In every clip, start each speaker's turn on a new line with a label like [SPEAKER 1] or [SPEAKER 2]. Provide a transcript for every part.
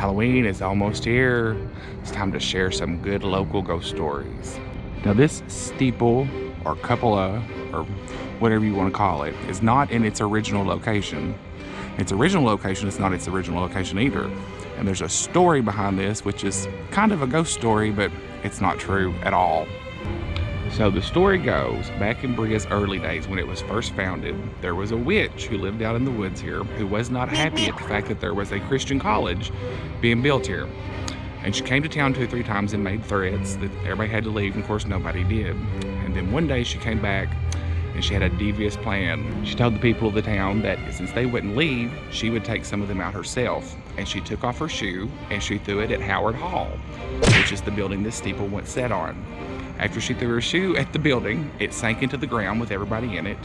[SPEAKER 1] Halloween is almost here. It's time to share some good local ghost stories. Now this steeple or cupola or whatever you want to call it is not in its original location. Its original location is not its original location either. And there's a story behind this, which is kind of a ghost story, but it's not true at all. So the story goes, back in Berea's early days when it was first founded, there was a witch who lived out in the woods here who was not happy at the fact that there was a Christian college being built here. And she came to town 2 or 3 times and made threats that everybody had to leave, and of course nobody did. And then one day she came back and she had a devious plan. She told the people of the town that since they wouldn't leave, she would take some of them out herself. And she took off her shoe and she threw it at Howard Hall, which is the building this steeple once sat on. After she threw her shoe at the building, it sank into the ground with everybody in it,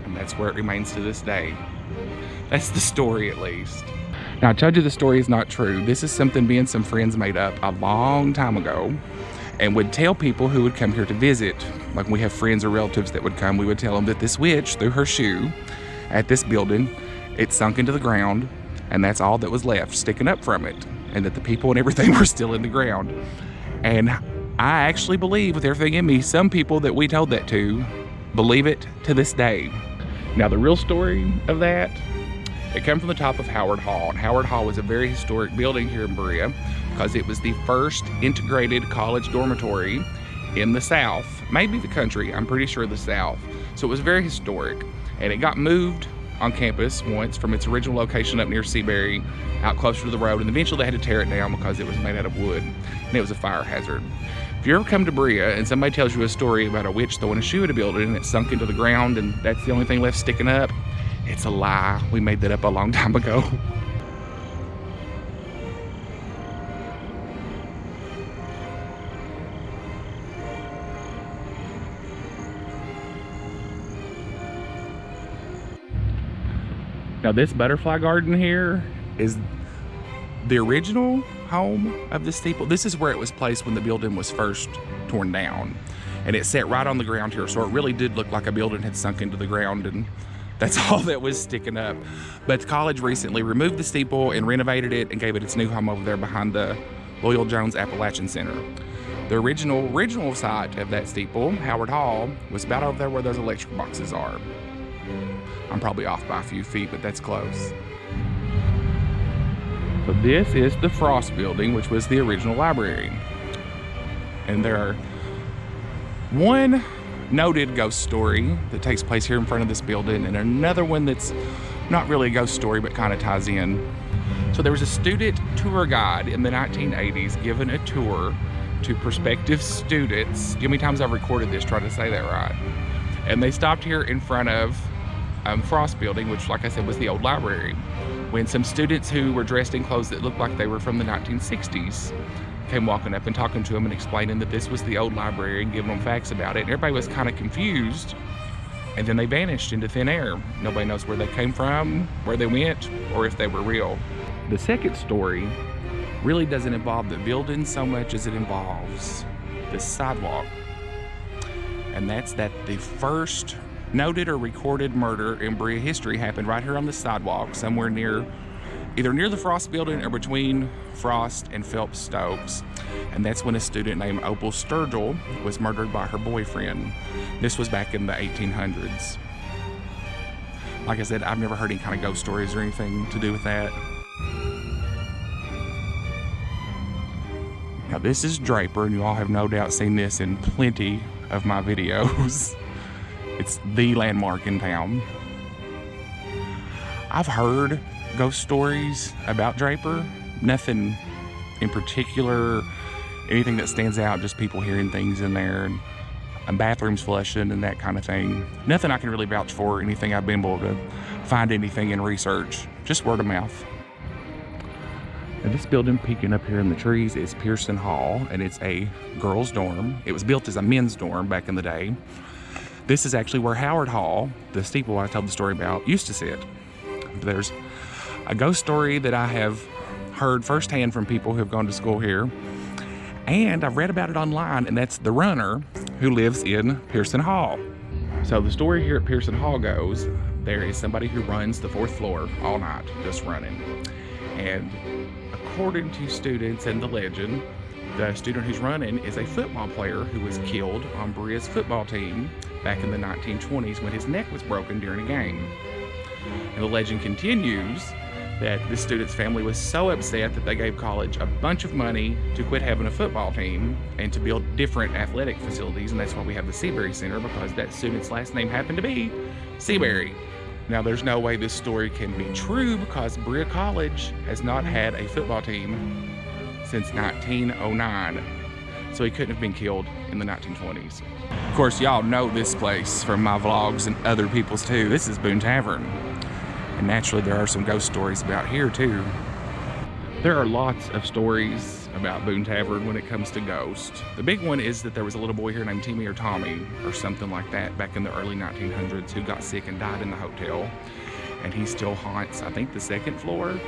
[SPEAKER 1] and that's where it remains to this day. That's the story, at least. Now, I told you the story is not true. This is something me and some friends made up a long time ago and would tell people who would come here to visit. Like when we have friends or relatives that would come, we would tell them that this witch threw her shoe at this building, it sunk into the ground, and that's all that was left sticking up from it, and that the people and everything were still in the ground. And I actually believe with everything in me, some people that we told that to believe it to this day. Now the real story of that, it came from the top of Howard Hall. And Howard Hall was a very historic building here in Berea because it was the first integrated college dormitory in the South, maybe the country, I'm pretty sure the South. So it was very historic, and it got moved on campus once from its original location up near Seabury out closer to the road, and eventually they had to tear it down because it was made out of wood and it was a fire hazard. If you ever come to Berea and somebody tells you a story about a witch throwing a shoe at a building and it sunk into the ground and that's the only thing left sticking up, it's a lie. We made that up a long time ago. Now this butterfly garden here is the original home of the steeple. This is where it was placed when the building was first torn down. And it sat right on the ground here, so it really did look like a building had sunk into the ground, and that's all that was sticking up. But the college recently removed the steeple and renovated it and gave it its new home over there behind the Loyal Jones Appalachian Center. The original site of that steeple, Howard Hall, was about over there where those electric boxes are. I'm probably off by a few feet, but that's close. So this is the Frost building, which was the original library. And there are one noted ghost story that takes place here in front of this building, and another one that's not really a ghost story, but kind of ties in. So there was a student tour guide in the 1980s giving a tour to prospective students. How many times I've recorded this trying to say that right? And they stopped here in front of Frost building, which, like I said, was the old library, when some students who were dressed in clothes that looked like they were from the 1960s came walking up and talking to them and explaining that this was the old library and giving them facts about it. And everybody was kind of confused, and then they vanished into thin air. Nobody knows where they came from, where they went, or if they were real. The second story really doesn't involve the building so much as it involves the sidewalk. And that's that the first noted or recorded murder in Berea history happened right here on the sidewalk, somewhere either near the Frost building or between Frost and Phelps Stokes. And that's when a student named Opal Sturgill was murdered by her boyfriend. This was back in the 1800s. Like I said, I've never heard any kind of ghost stories or anything to do with that. Now this is Draper, and you all have no doubt seen this in plenty of my videos. It's the landmark in town. I've heard ghost stories about Draper. Nothing in particular, anything that stands out, just people hearing things in there and bathrooms flushing and that kind of thing. Nothing I can really vouch for, anything I've been able to find anything in research, just word of mouth. And this building peeking up here in the trees is Pearson Hall, and it's a girls' dorm. It was built as a men's dorm back in the day. This is actually where Howard Hall, the steeple I told the story about, used to sit. There's a ghost story that I have heard firsthand from people who have gone to school here, and I've read about it online, and that's the runner who lives in Pearson Hall. So the story here at Pearson Hall goes, there is somebody who runs the 4th floor all night, just running. And according to students and the legend, the student who's running is a football player who was killed on Berea's football team back in the 1920s when his neck was broken during a game. And the legend continues that this student's family was so upset that they gave college a bunch of money to quit having a football team and to build different athletic facilities, and that's why we have the Seabury Center, because that student's last name happened to be Seabury. Now, there's no way this story can be true because Berea College has not had a football team since 1909, so he couldn't have been killed in the 1920s. Of course, y'all know this place from my vlogs and other people's too. This is Boone Tavern. And naturally, there are some ghost stories about here too. There are lots of stories about Boone Tavern when it comes to ghosts. The big one is that there was a little boy here named Timmy or Tommy or something like that back in the early 1900s who got sick and died in the hotel. And he still haunts, I think, the second floor.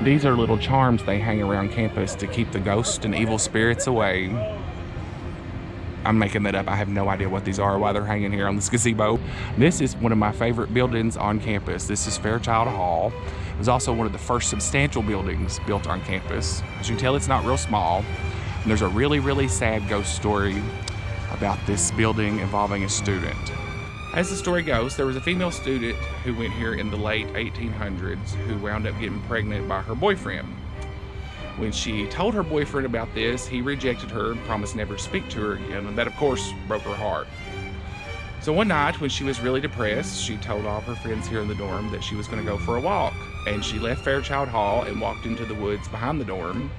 [SPEAKER 1] These are little charms they hang around campus to keep the ghosts and evil spirits away. I'm making that up. I have no idea what these are, why they're hanging here on this gazebo. This is one of my favorite buildings on campus. This is Fairchild Hall. It was also one of the first substantial buildings built on campus. As you can tell, it's not real small. And there's a really, really sad ghost story about this building involving a student. As the story goes, there was a female student who went here in the late 1800s who wound up getting pregnant by her boyfriend. When she told her boyfriend about this, he rejected her and promised never to speak to her again, and that, of course, broke her heart. So one night, when she was really depressed, she told all of her friends here in the dorm that she was going to go for a walk, and she left Fairchild Hall and walked into the woods behind the dorm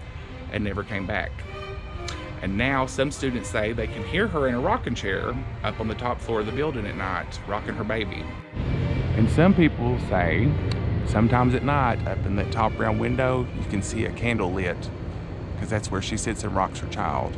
[SPEAKER 1] and never came back. And now some students say they can hear her in a rocking chair up on the top floor of the building at night, rocking her baby. And some people say sometimes at night, up in that top round window, you can see a candle lit, because that's where she sits and rocks her child.